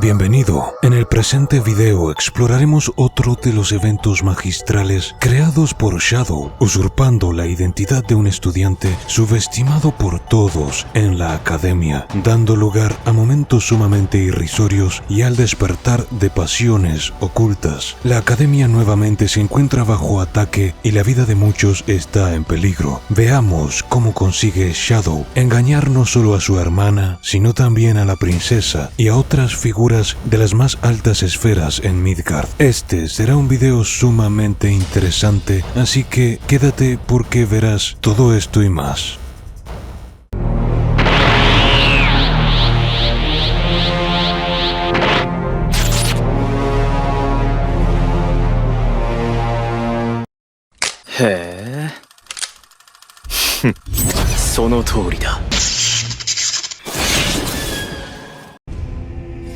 Bienvenido. En el presente video exploraremos otro de los eventos magistrales creados por Shadow, usurpando la identidad de un estudiante subestimado por todos en la academia, dando lugar a momentos sumamente irrisorios y al despertar de pasiones ocultas. La academia nuevamente se encuentra bajo ataque y la vida de muchos está en peligro. Veamos cómo consigue Shadow engañar no solo a su hermana, sino también a la princesa y a otras figuras de las más altas esferas en Midgard. Este será un video sumamente interesante, así que quédate porque verás todo esto y más.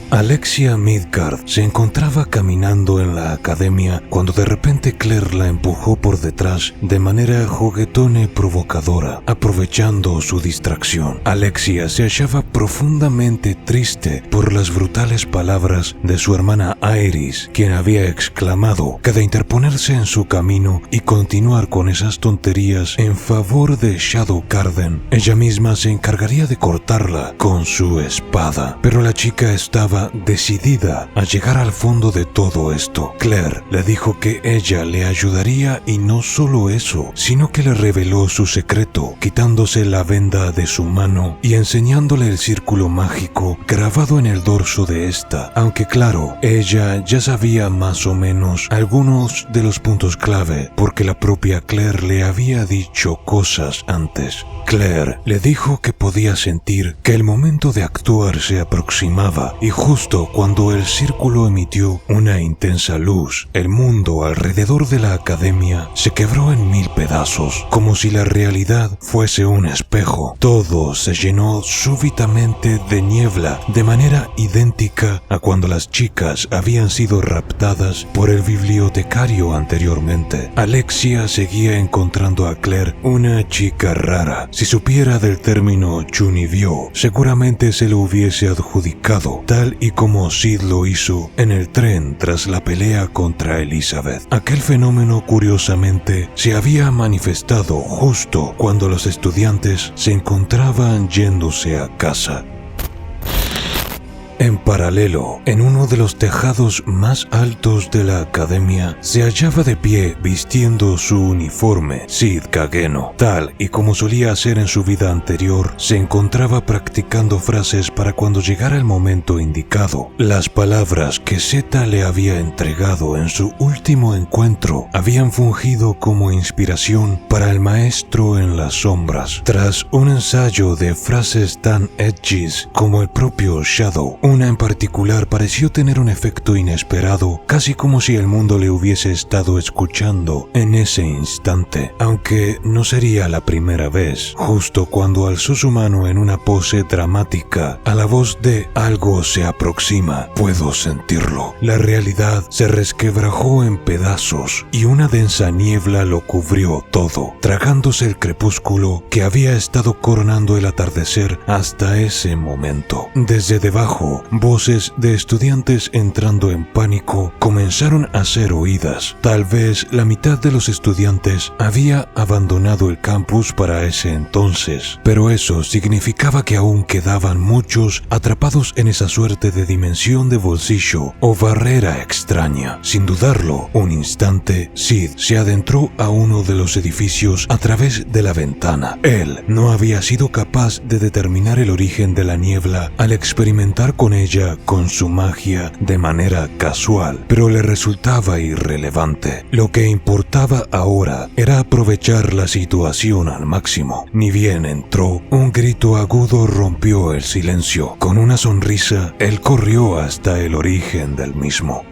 Alexia Midgard se encontraba caminando en la academia cuando de repente Claire la empujó por detrás de manera juguetona y provocadora, aprovechando su distracción. Alexia se hallaba profundamente triste por las brutales palabras de su hermana Iris, quien había exclamado que de interponerse en su camino y continuar con esas tonterías en favor de Shadow Carden, ella misma se encargaría de cortarla con su espada. Pero la chica estaba decidida a llegar al fondo de todo esto. Claire le dijo que ella le ayudaría y no solo eso, sino que le reveló su secreto, quitándose la venda de su mano y enseñándole el círculo mágico grabado en el dorso de esta, aunque claro, ella ya sabía más o menos algunos de los puntos clave porque la propia Claire le había dicho cosas antes. Claire le dijo que podía sentir que el momento de actuar se aproximaba y justo cuando el círculo emitió una intensa luz, el mundo alrededor de la academia se quebró en 1000 pedazos, como si la realidad fuese un espejo. Todo se llenó súbitamente de niebla, de manera idéntica a cuando las chicas habían sido raptadas por el bibliotecario anteriormente. Alexia seguía encontrando a Claire una chica rara. Si supiera del término chunibyo, seguramente se lo hubiese adjudicado, tal y como Sid lo hizo en el tren tras la pelea contra Elizabeth. Aquel fenómeno, curiosamente, se había manifestado justo cuando los estudiantes se encontraban yéndose a casa. En paralelo, en uno de los tejados más altos de la academia, se hallaba de pie vistiendo su uniforme Sid Kageno. Tal y como solía hacer en su vida anterior, se encontraba practicando frases para cuando llegara el momento indicado. Las palabras que Zeta le había entregado en su último encuentro habían fungido como inspiración para el maestro en las sombras. Tras un ensayo de frases tan edgys como el propio Shadow, una en particular pareció tener un efecto inesperado, casi como si el mundo le hubiese estado escuchando en ese instante, aunque no sería la primera vez. Justo cuando alzó su mano en una pose dramática, a la voz de "algo se aproxima, puedo sentirlo", la realidad se resquebrajó en pedazos y una densa niebla lo cubrió todo, tragándose el crepúsculo que había estado coronando el atardecer hasta ese momento. Desde debajo, voces de estudiantes entrando en pánico comenzaron a ser oídas. Tal vez la mitad de los estudiantes había abandonado el campus para ese entonces, pero eso significaba que aún quedaban muchos atrapados en esa suerte de dimensión de bolsillo o barrera extraña. Sin dudarlo un instante, Sid se adentró a uno de los edificios a través de la ventana. Él no había sido capaz de determinar el origen de la niebla al experimentar con ella con su magia de manera casual, pero le resultaba irrelevante. Lo que importaba ahora era aprovechar la situación al máximo. Ni bien entró, un grito agudo rompió el silencio. Con una sonrisa, él corrió hasta el origen del mismo.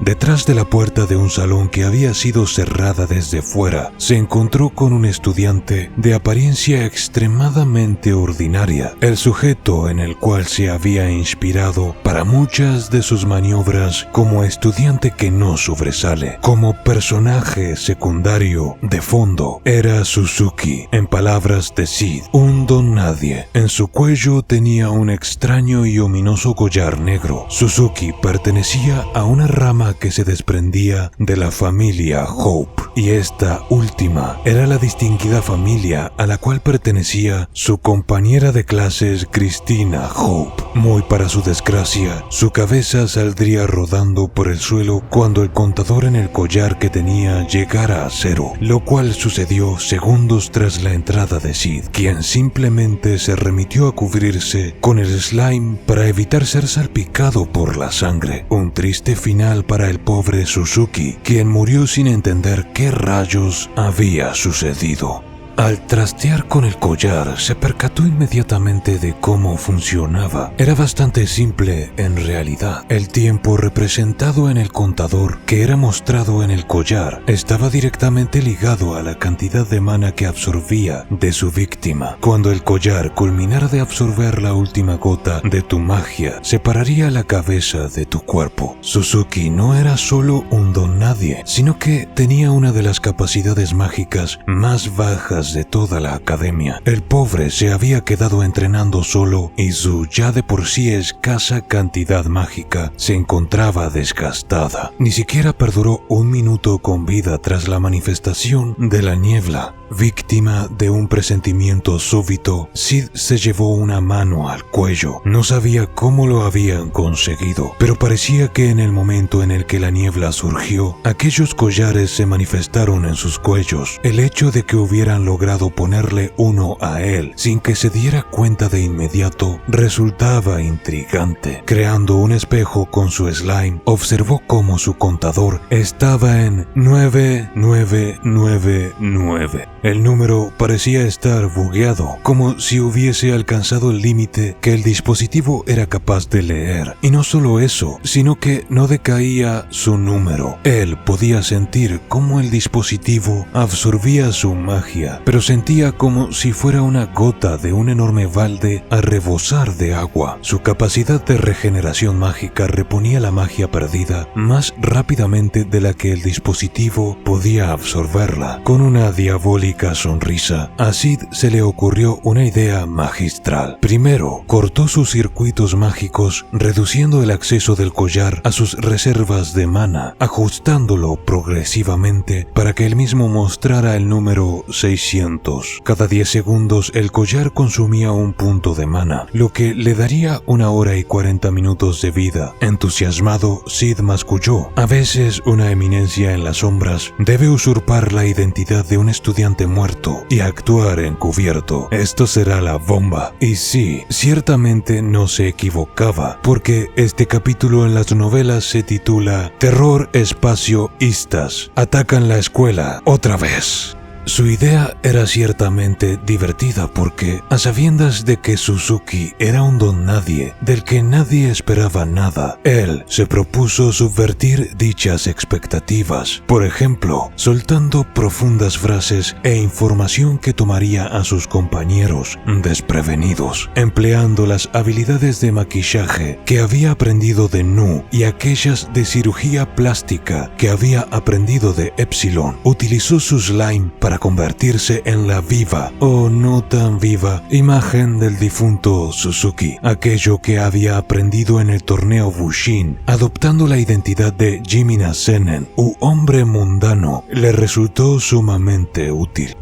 Detrás de la puerta de un salón que había sido cerrada desde fuera, se encontró con un estudiante de apariencia extremadamente ordinaria, el sujeto en el cual se había inspirado para muchas de sus maniobras como estudiante que no sobresale. Como personaje secundario de fondo era Suzuki, en palabras de Sid, un don nadie. En su cuello tenía un extraño y ominoso collar negro. Suzuki pertenecía a una rama que se desprendía de la familia Hope, y esta última era la distinguida familia a la cual pertenecía su compañera de clases Christina Hope. Muy para su desgracia, su cabeza saldría rodando por el suelo cuando el contador en el collar que tenía llegara a 0, lo cual sucedió segundos tras la entrada de Sid, quien simplemente se remitió a cubrirse con el slime para evitar ser salpicado por la sangre. Un triste final para el pobre Suzuki, quien murió sin entender qué rayos había sucedido. Al trastear con el collar, se percató inmediatamente de cómo funcionaba. Era bastante simple en realidad. El tiempo representado en el contador que era mostrado en el collar estaba directamente ligado a la cantidad de mana que absorbía de su víctima. Cuando el collar culminara de absorber la última gota de tu magia, separaría la cabeza de tu cuerpo. Suzuki no era solo un don nadie, sino que tenía una de las capacidades mágicas más bajas de toda la academia. El pobre se había quedado entrenando solo y su ya de por sí escasa cantidad mágica se encontraba desgastada. Ni siquiera perduró un minuto con vida tras la manifestación de la niebla. Víctima de un presentimiento súbito, Sid se llevó una mano al cuello. No sabía cómo lo habían conseguido, pero parecía que en el momento en el que la niebla surgió, aquellos collares se manifestaron en sus cuellos. El hecho de que hubieran logrado ponerle uno a él sin que se diera cuenta de inmediato resultaba intrigante. Creando un espejo con su slime, observó cómo su contador estaba en 9999. El número parecía estar bugueado, como si hubiese alcanzado el límite que el dispositivo era capaz de leer. Y no solo eso, sino que no decaía su número. Él podía sentir cómo el dispositivo absorbía su magia, pero sentía como si fuera una gota de un enorme balde a rebosar de agua. Su capacidad de regeneración mágica reponía la magia perdida más rápidamente de la que el dispositivo podía absorberla. Con una diabólica sonrisa, a Sid se le ocurrió una idea magistral. Primero, cortó sus circuitos mágicos, reduciendo el acceso del collar a sus reservas de mana, ajustándolo progresivamente para que él mismo mostrara el número 600. Cada 10 segundos el collar consumía un punto de mana, lo que le daría 1 hora y 40 minutos de vida. Entusiasmado, Sid masculló: a veces una eminencia en las sombras debe usurpar la identidad de un estudiante muerto y actuar encubierto. Esto será la bomba. Y sí, ciertamente no se equivocaba, porque este capítulo en las novelas se titula Terror Espacio Istas. Atacan la escuela otra vez. Su idea era ciertamente divertida porque, a sabiendas de que Suzuki era un don nadie del que nadie esperaba nada, él se propuso subvertir dichas expectativas, por ejemplo, soltando profundas frases e información que tomaría a sus compañeros desprevenidos, empleando las habilidades de maquillaje que había aprendido de Nu y aquellas de cirugía plástica que había aprendido de Epsilon. Utilizó su slime para convertirse en la viva, o no tan viva, imagen del difunto Suzuki, aquello que había aprendido en el torneo Bushin, adoptando la identidad de Jimina Senen, u hombre mundano, le resultó sumamente útil.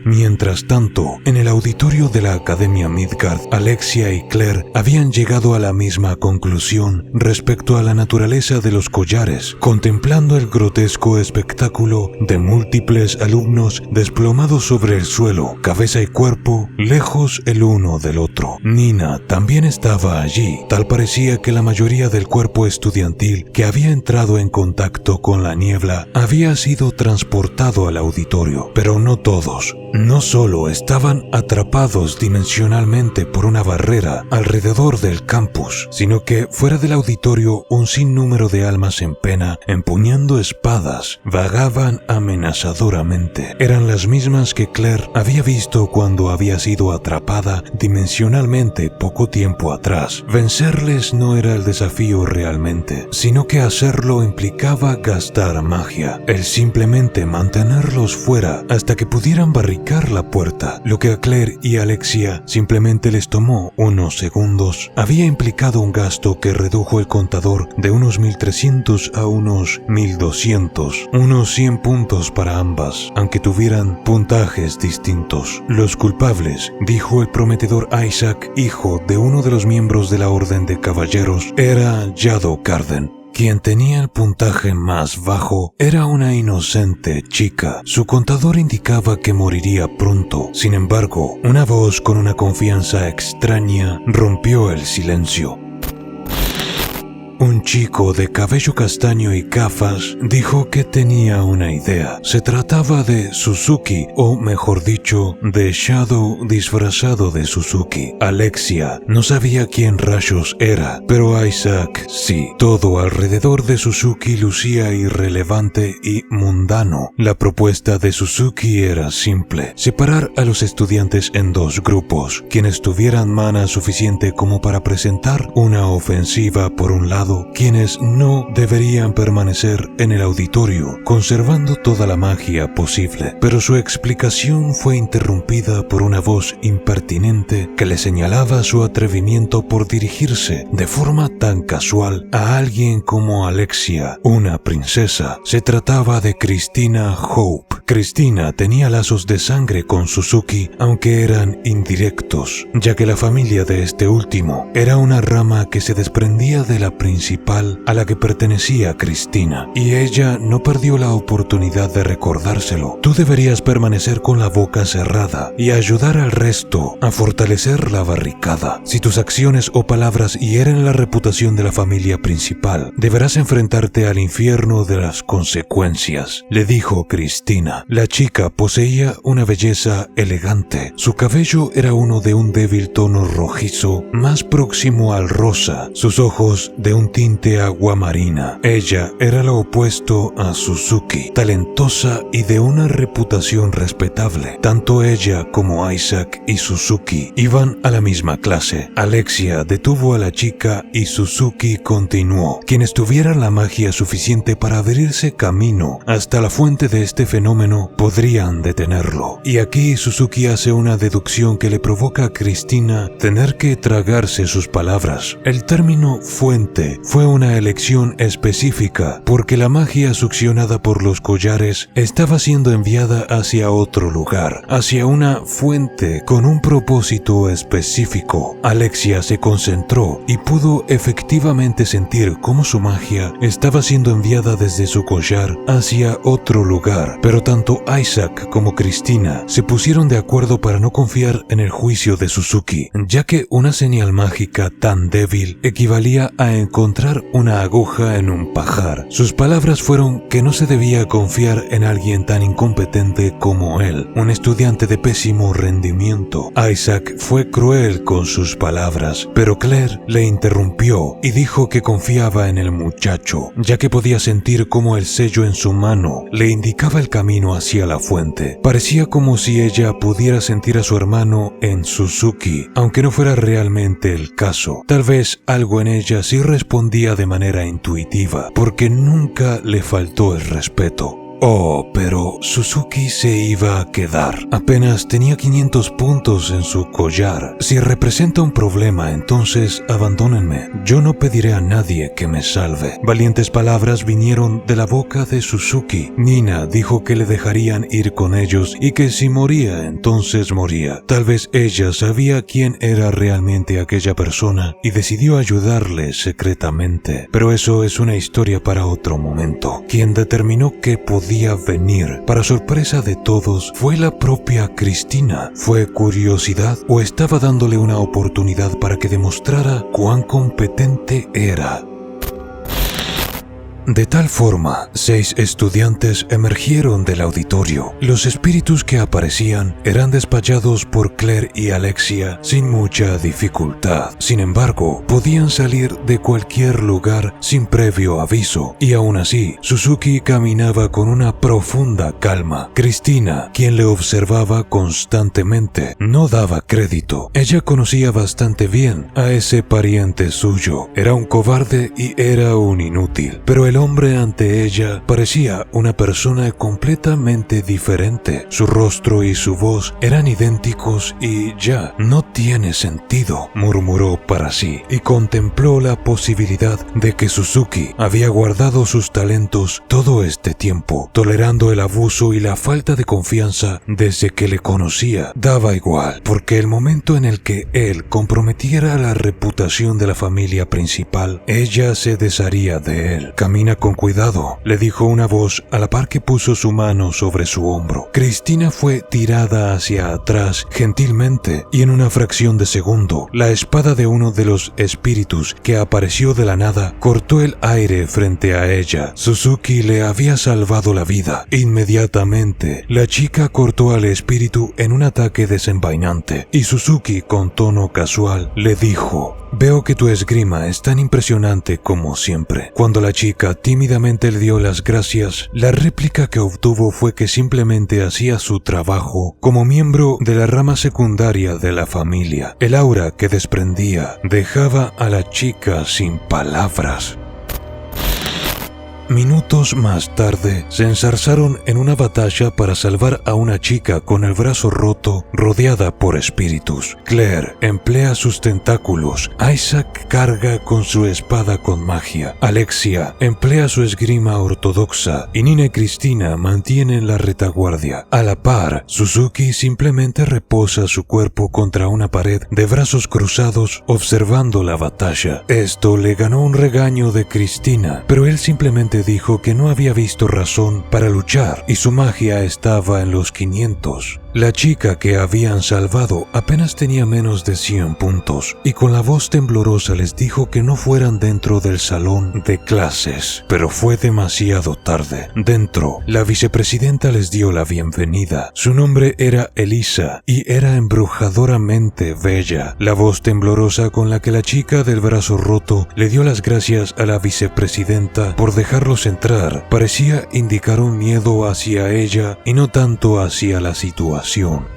Mientras tanto, en el auditorio de la Academia Midgard, Alexia y Claire habían llegado a la misma conclusión respecto a la naturaleza de los collares, contemplando el grotesco espectáculo de múltiples alumnos desplomados sobre el suelo, cabeza y cuerpo lejos el uno del otro. Nina también estaba allí. Tal parecía que la mayoría del cuerpo estudiantil que había entrado en contacto con la niebla había sido transportado al auditorio, pero no todos. No solo estaban atrapados dimensionalmente por una barrera alrededor del campus, sino que fuera del auditorio un sinnúmero de almas en pena, empuñando espadas, vagaban amenazadoramente. Eran las mismas que Claire había visto cuando había sido atrapada dimensionalmente poco tiempo atrás. Vencerles no era el desafío realmente, sino que hacerlo implicaba gastar magia, el simplemente mantenerlos fuera hasta que pudieran barricar la puerta, lo que a Claire y Alexia simplemente les tomó unos segundos. Había implicado un gasto que redujo el contador de unos 1300 a unos 1200, unos 100 puntos para ambas, aunque tuvieran puntajes distintos. Los culpables, dijo el prometedor Isaac, hijo de uno de los miembros de la Orden de Caballeros, era Yado Carden. Quien tenía el puntaje más bajo era una inocente chica. Su contador indicaba que moriría pronto. Sin embargo, una voz con una confianza extraña rompió el silencio. Un chico de cabello castaño y gafas dijo que tenía una idea. Se trataba de Suzuki, o mejor dicho, de Shadow disfrazado de Suzuki. Alexia no sabía quién rayos era, pero Isaac sí. Todo alrededor de Suzuki lucía irrelevante y mundano. La propuesta de Suzuki era simple: separar a los estudiantes en dos grupos, quienes tuvieran mana suficiente como para presentar una ofensiva por un lado, quienes no deberían permanecer en el auditorio, conservando toda la magia posible. Pero su explicación fue interrumpida por una voz impertinente que le señalaba su atrevimiento por dirigirse de forma tan casual a alguien como Alexia, una princesa. Se trataba de Christina Hope. Christina tenía lazos de sangre con Suzuki, aunque eran indirectos, ya que la familia de este último era una rama que se desprendía de la principal a la que pertenecía Christina, y ella no perdió la oportunidad de recordárselo. Tú deberías permanecer con la boca cerrada y ayudar al resto a fortalecer la barricada. Si tus acciones o palabras hieren la reputación de la familia principal, deberás enfrentarte al infierno de las consecuencias, le dijo Christina. La chica poseía una belleza elegante. Su cabello era uno de un débil tono rojizo, más próximo al rosa, sus ojos de un tinte aguamarina. Ella era lo opuesto a Suzuki, talentosa y de una reputación respetable. Tanto ella como Isaac y Suzuki iban a la misma clase. Alexia detuvo a la chica y Suzuki continuó. Quienes tuvieran la magia suficiente para abrirse camino hasta la fuente de este fenómeno podrían detenerlo. Y aquí Suzuki hace una deducción que le provoca a Christina tener que tragarse sus palabras. El término fuente fue una elección específica porque la magia succionada por los collares estaba siendo enviada hacia otro lugar, hacia una fuente con un propósito específico. Alexia se concentró y pudo efectivamente sentir cómo su magia estaba siendo enviada desde su collar hacia otro lugar, pero tanto Isaac como Christina se pusieron de acuerdo para no confiar en el juicio de Suzuki, ya que una señal mágica tan débil equivalía a encontrar una aguja en un pajar. Sus palabras fueron que no se debía confiar en alguien tan incompetente como él, un estudiante de pésimo rendimiento. Isaac fue cruel con sus palabras, pero Claire le interrumpió y dijo que confiaba en el muchacho, ya que podía sentir cómo el sello en su mano le indicaba el camino hacia la fuente. Parecía como si ella pudiera sentir a su hermano en Suzuki, aunque no fuera realmente el caso. Tal vez algo en ella sí respondía de manera intuitiva, porque nunca le faltó el respeto. Oh, pero Suzuki se iba a quedar. Apenas tenía 500 puntos en su collar. Si representa un problema, entonces abandónenme. Yo no pediré a nadie que me salve. Valientes palabras vinieron de la boca de Suzuki. Nina dijo que le dejarían ir con ellos y que si moría, entonces moría. Tal vez ella sabía quién era realmente aquella persona y decidió ayudarle secretamente. Pero eso es una historia para otro momento. Quien determinó que podía venir, para sorpresa de todos, fue la propia Christina. ¿Fue curiosidad o estaba dándole una oportunidad para que demostrara cuán competente era? De tal forma, 6 estudiantes emergieron del auditorio. Los espíritus que aparecían eran despachados por Claire y Alexia sin mucha dificultad. Sin embargo, podían salir de cualquier lugar sin previo aviso, y aún así, Suzuki caminaba con una profunda calma. Cristina, quien le observaba constantemente, no daba crédito. Ella conocía bastante bien a ese pariente suyo. Era un cobarde y era un inútil, pero el hombre ante ella parecía una persona completamente diferente. Su rostro y su voz eran idénticos y ya, no tiene sentido, murmuró para sí, y contempló la posibilidad de que Suzuki había guardado sus talentos todo este tiempo, tolerando el abuso y la falta de confianza desde que le conocía. Daba igual, porque el momento en el que él comprometiera la reputación de la familia principal, ella se desharía de él. Camina con cuidado, le dijo una voz a la par que puso su mano sobre su hombro. Cristina fue tirada hacia atrás gentilmente y en una fracción de segundo, la espada de uno de los espíritus que apareció de la nada cortó el aire frente a ella. Suzuki le había salvado la vida. Inmediatamente, la chica cortó al espíritu en un ataque desenvainante y Suzuki, con tono casual, le dijo: «Veo que tu esgrima es tan impresionante como siempre». Cuando la chica tímidamente le dio las gracias, la réplica que obtuvo fue que simplemente hacía su trabajo como miembro de la rama secundaria de la familia. El aura que desprendía dejaba a la chica sin palabras. Minutos más tarde, se enzarzaron en una batalla para salvar a una chica con el brazo roto, rodeada por espíritus. Claire emplea sus tentáculos, Isaac carga con su espada con magia, Alexia emplea su esgrima ortodoxa y Nina y Cristina mantienen la retaguardia. A la par, Suzuki simplemente reposa su cuerpo contra una pared de brazos cruzados, observando la batalla. Esto le ganó un regaño de Cristina, pero él simplemente dijo que no había visto razón para luchar y su magia estaba en los 500. La chica que habían salvado apenas tenía menos de 100 puntos y con la voz temblorosa les dijo que no fueran dentro del salón de clases. Pero fue demasiado tarde. Dentro, la vicepresidenta les dio la bienvenida. Su nombre era Elisa y era embrujadoramente bella. La voz temblorosa con la que la chica del brazo roto le dio las gracias a la vicepresidenta por dejarlos entrar parecía indicar un miedo hacia ella y no tanto hacia la situación.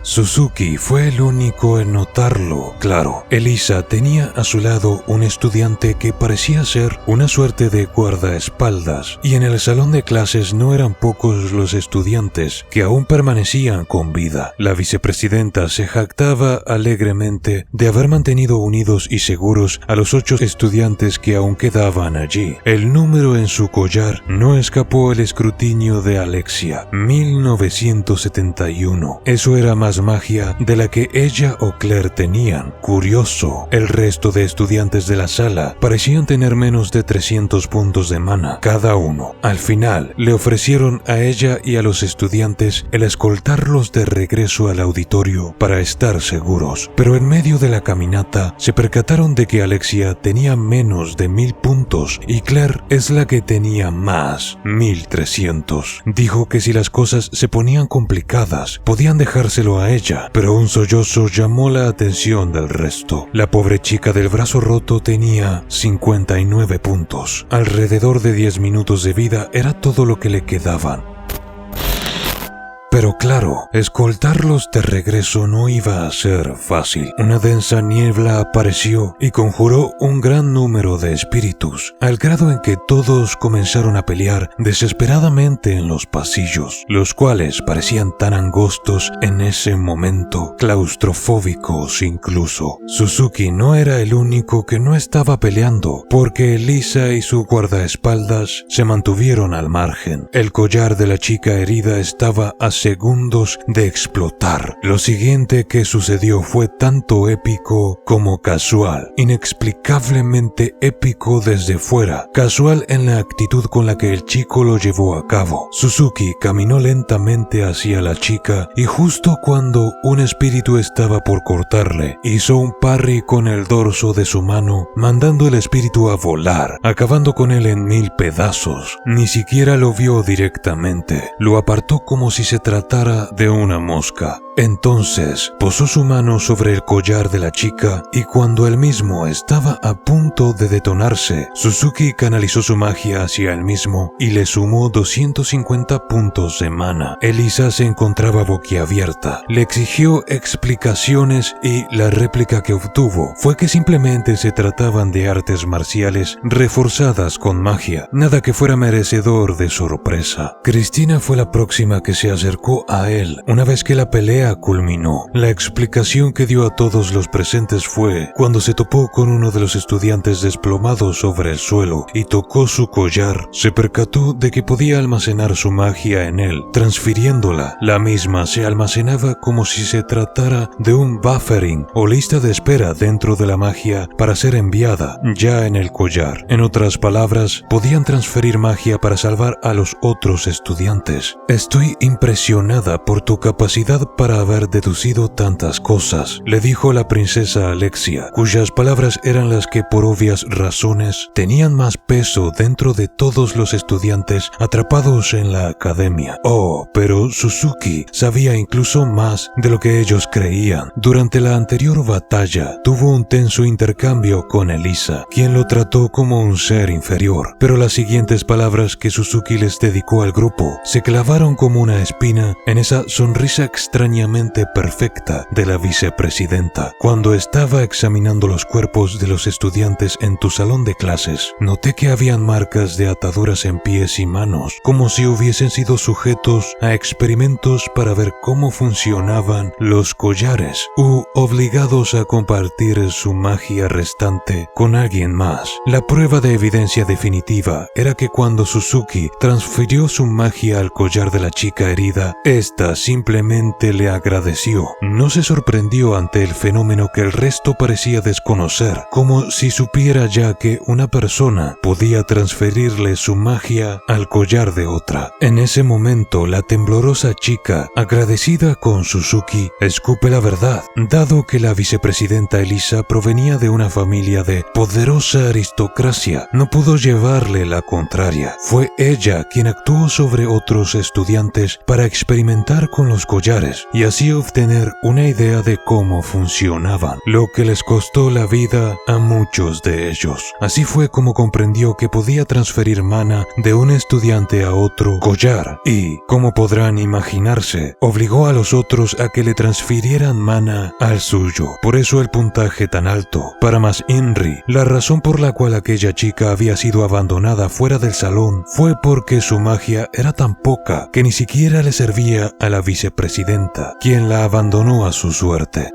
Suzuki fue el único en notarlo. Claro, Elisa tenía a su lado un estudiante que parecía ser una suerte de guardaespaldas, y en el salón de clases no eran pocos los estudiantes que aún permanecían con vida. La vicepresidenta se jactaba alegremente de haber mantenido unidos y seguros a los 8 estudiantes que aún quedaban allí. El número en su collar no escapó el escrutinio de Alexia: 1971. Eso era más magia de la que ella o Claire tenían. Curioso, el resto de estudiantes de la sala parecían tener menos de 300 puntos de mana cada uno. Al final, le ofrecieron a ella y a los estudiantes el escoltarlos de regreso al auditorio para estar seguros. Pero en medio de la caminata, se percataron de que Alexia tenía menos de 1000 puntos y Claire es la que tenía más, 1300. Dijo que si las cosas se ponían complicadas, podían dejárselo a ella, pero un sollozo llamó la atención del resto. La pobre chica del brazo roto tenía 59 puntos. Alrededor de 10 minutos de vida era todo lo que le quedaban. Pero claro, escoltarlos de regreso no iba a ser fácil. Una densa niebla apareció y conjuró un gran número de espíritus, al grado en que todos comenzaron a pelear desesperadamente en los pasillos, los cuales parecían tan angostos en ese momento, claustrofóbicos incluso. Suzuki no era el único que no estaba peleando, porque Elisa y su guardaespaldas se mantuvieron al margen. El collar de la chica herida estaba a segundos de explotar. Lo siguiente que sucedió fue tanto épico como casual, inexplicablemente épico desde fuera, casual en la actitud con la que el chico lo llevó a cabo. Suzuki caminó lentamente hacia la chica y justo cuando un espíritu estaba por cortarle, hizo un parry con el dorso de su mano, mandando el espíritu a volar, acabando con él en 1000 pedazos. Ni siquiera lo vio directamente, lo apartó como si se tratara de una mosca. Entonces posó su mano sobre el collar de la chica y cuando el mismo estaba a punto de detonarse, Suzuki canalizó su magia hacia el mismo y le sumó 250 puntos de mana. Elisa se encontraba boquiabierta, le exigió explicaciones y la réplica que obtuvo fue que simplemente se trataban de artes marciales reforzadas con magia, nada que fuera merecedor de sorpresa. Cristina fue la próxima que se acercó a él una vez que la pelea culminó. La explicación que dio a todos los presentes fue cuando se topó con uno de los estudiantes desplomado sobre el suelo y tocó su collar, se percató de que podía almacenar su magia en él, transfiriéndola. La misma se almacenaba como si se tratara de un buffering o lista de espera dentro de la magia para ser enviada ya en el collar. En otras palabras, podían transferir magia para salvar a los otros estudiantes. Estoy impresionada por tu capacidad para haber deducido tantas cosas, le dijo la princesa Alexia, cuyas palabras eran las que por obvias razones tenían más peso dentro de todos los estudiantes atrapados en la academia. Oh, pero Suzuki sabía incluso más de lo que ellos creían. Durante la anterior batalla, tuvo un tenso intercambio con Elisa, quien lo trató como un ser inferior, pero las siguientes palabras que Suzuki les dedicó al grupo se clavaron como una espina en esa sonrisa extrañamente perfecta de la vicepresidenta. Cuando estaba examinando los cuerpos de los estudiantes en tu salón de clases, noté que habían marcas de ataduras en pies y manos, como si hubiesen sido sujetos a experimentos para ver cómo funcionaban los collares, u obligados a compartir su magia restante con alguien más. La prueba de evidencia definitiva era que cuando Suzuki transfirió su magia al collar de la chica herida, esta simplemente le agradeció. No se sorprendió ante el fenómeno que el resto parecía desconocer, como si supiera ya que una persona podía transferirle su magia al collar de otra. En ese momento, la temblorosa chica, agradecida con Suzuki, escupe la verdad, dado que la vicepresidenta Elisa provenía de una familia de poderosa aristocracia, no pudo llevarle la contraria. Fue ella quien actuó sobre otros estudiantes para experimentar con los collares y así obtener una idea de cómo funcionaban, lo que les costó la vida a muchos de ellos. Así fue como comprendió que podía transferir mana de un estudiante a otro collar y, como podrán imaginarse, obligó a los otros a que le transfirieran mana al suyo. Por eso el puntaje tan alto. Para más Inri, la razón por la cual aquella chica había sido abandonada fuera del salón fue porque su magia era tan poca que ni siquiera le servía a la vicepresidenta, quien la abandonó a su suerte.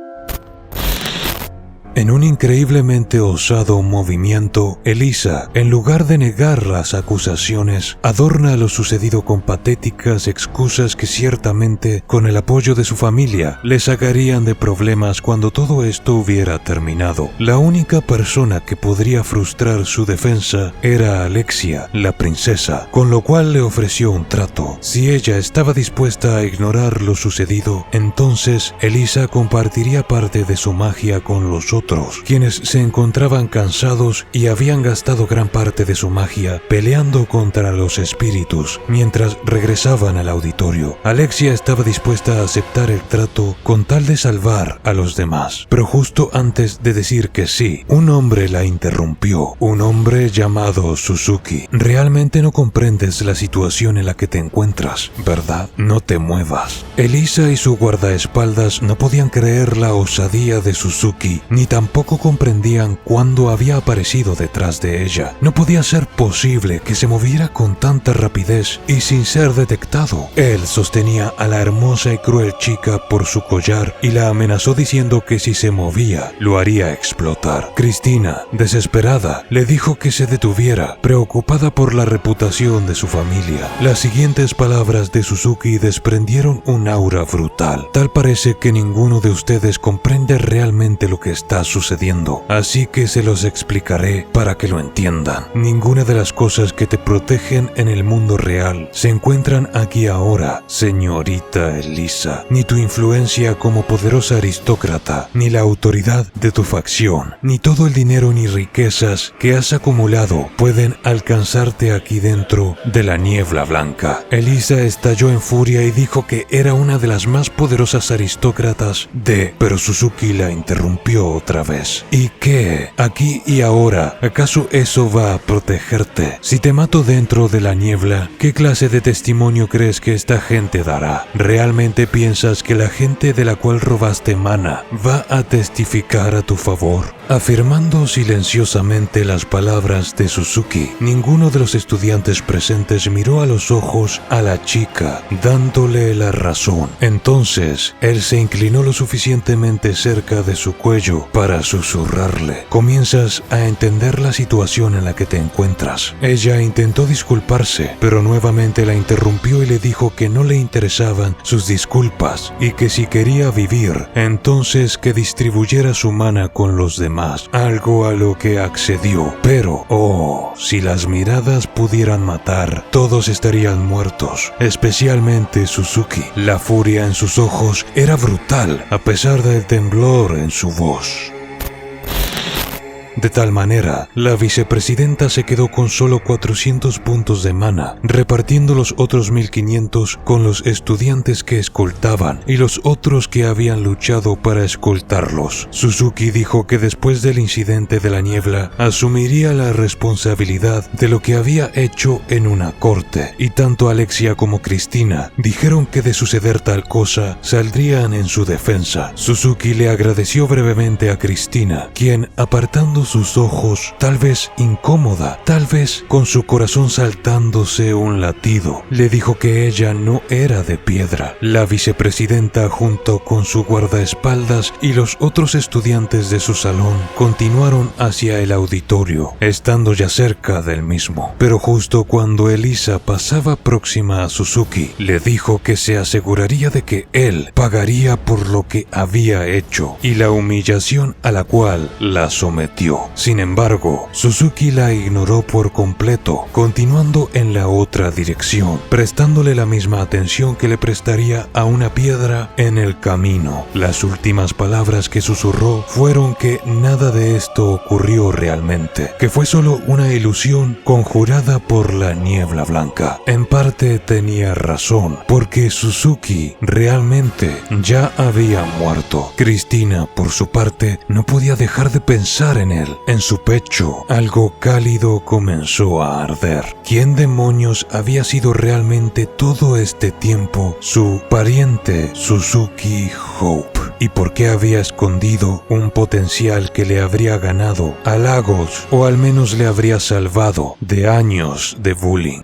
En un increíblemente osado movimiento, Elisa, en lugar de negar las acusaciones, adorna lo sucedido con patéticas excusas que ciertamente, con el apoyo de su familia, le sacarían de problemas cuando todo esto hubiera terminado. La única persona que podría frustrar su defensa era Alexia, la princesa, con lo cual le ofreció un trato. Si ella estaba dispuesta a ignorar lo sucedido, entonces Elisa compartiría parte de su magia con los otros, quienes se encontraban cansados y habían gastado gran parte de su magia peleando contra los espíritus mientras regresaban al auditorio. Alexia estaba dispuesta a aceptar el trato con tal de salvar a los demás, pero justo antes de decir que sí, un hombre la interrumpió, un hombre llamado Suzuki. Realmente no comprendes la situación en la que te encuentras, ¿verdad? No te muevas. Elisa y su guardaespaldas no podían creer la osadía de Suzuki, ni tampoco comprendían cuándo había aparecido detrás de ella. No podía ser posible que se moviera con tanta rapidez y sin ser detectado. Él sostenía a la hermosa y cruel chica por su collar y la amenazó diciendo que si se movía, lo haría explotar. Cristina, desesperada, le dijo que se detuviera, preocupada por la reputación de su familia. Las siguientes palabras de Suzuki desprendieron un aura brutal. Tal parece que ninguno de ustedes comprende realmente lo que está sucediendo, así que se los explicaré para que lo entiendan. Ninguna de las cosas que te protegen en el mundo real se encuentran aquí ahora, señorita Elisa. Ni tu influencia como poderosa aristócrata, ni la autoridad de tu facción, ni todo el dinero ni riquezas que has acumulado pueden alcanzarte aquí dentro de la niebla blanca. Elisa estalló en furia y dijo que era una de las más poderosas aristócratas pero Suzuki la interrumpió otra vez. ¿Y qué? Aquí y ahora, ¿acaso eso va a protegerte? Si te mato dentro de la niebla, ¿qué clase de testimonio crees que esta gente dará? ¿Realmente piensas que la gente de la cual robaste mana va a testificar a tu favor? Afirmando silenciosamente las palabras de Suzuki, ninguno de los estudiantes presentes miró a los ojos a la chica, dándole la razón. Entonces, él se inclinó lo suficientemente cerca de su cuello para susurrarle: comienzas a entender la situación en la que te encuentras. Ella intentó disculparse, pero nuevamente la interrumpió y le dijo que no le interesaban sus disculpas y que si quería vivir, entonces que distribuyera su mana con los demás, algo a lo que accedió. Pero, si las miradas pudieran matar, todos estarían muertos, especialmente Suzuki. La furia en sus ojos era brutal, a pesar del temblor en su voz. De tal manera, la vicepresidenta se quedó con solo 400 puntos de mana, repartiendo los otros 1500 con los estudiantes que escoltaban y los otros que habían luchado para escoltarlos. Suzuki dijo que después del incidente de la niebla, asumiría la responsabilidad de lo que había hecho en una corte, y tanto Alexia como Cristina dijeron que de suceder tal cosa, saldrían en su defensa. Suzuki le agradeció brevemente a Cristina, quien, apartando sus ojos, tal vez incómoda, tal vez con su corazón saltándose un latido, le dijo que ella no era de piedra. La vicepresidenta, junto con su guardaespaldas y los otros estudiantes de su salón, continuaron hacia el auditorio, estando ya cerca del mismo. Pero justo cuando Elisa pasaba próxima a Suzuki, le dijo que se aseguraría de que él pagaría por lo que había hecho y la humillación a la cual la sometió. Sin embargo, Suzuki la ignoró por completo, continuando en la otra dirección, prestándole la misma atención que le prestaría a una piedra en el camino. Las últimas palabras que susurró fueron que nada de esto ocurrió realmente, que fue solo una ilusión conjurada por la niebla blanca. En parte tenía razón, porque Suzuki realmente ya había muerto. Cristina, por su parte, no podía dejar de pensar en él. En su pecho, algo cálido comenzó a arder. ¿Quién demonios había sido realmente todo este tiempo su pariente Suzuki Hope? ¿Y por qué había escondido un potencial que le habría ganado halagos o al menos le habría salvado de años de bullying?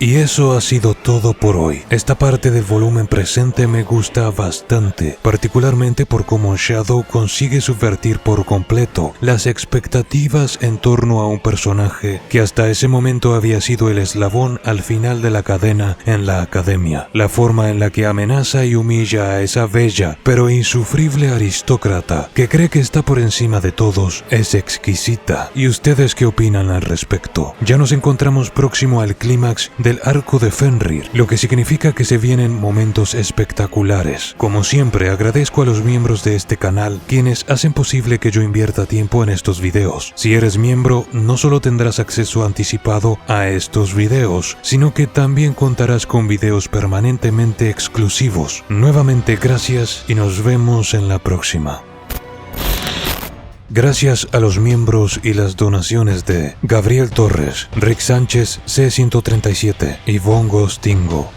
Y eso ha sido todo por hoy. Esta parte del volumen presente me gusta bastante, particularmente por cómo Shadow consigue subvertir por completo las expectativas en torno a un personaje que hasta ese momento había sido el eslabón al final de la cadena en la academia. La forma en la que amenaza y humilla a esa bella pero insufrible aristócrata que cree que está por encima de todos es exquisita. ¿Y ustedes qué opinan al respecto? Ya nos encontramos próximo al clímax del arco de Fenrir, lo que significa que se vienen momentos espectaculares. Como siempre, agradezco a los miembros de este canal, quienes hacen posible que yo invierta tiempo en estos videos. Si eres miembro, no solo tendrás acceso anticipado a estos videos, sino que también contarás con videos permanentemente exclusivos. Nuevamente gracias y nos vemos en la próxima. Gracias a los miembros y las donaciones de Gabriel Torres, Rick Sánchez C137 y Von Gostingo.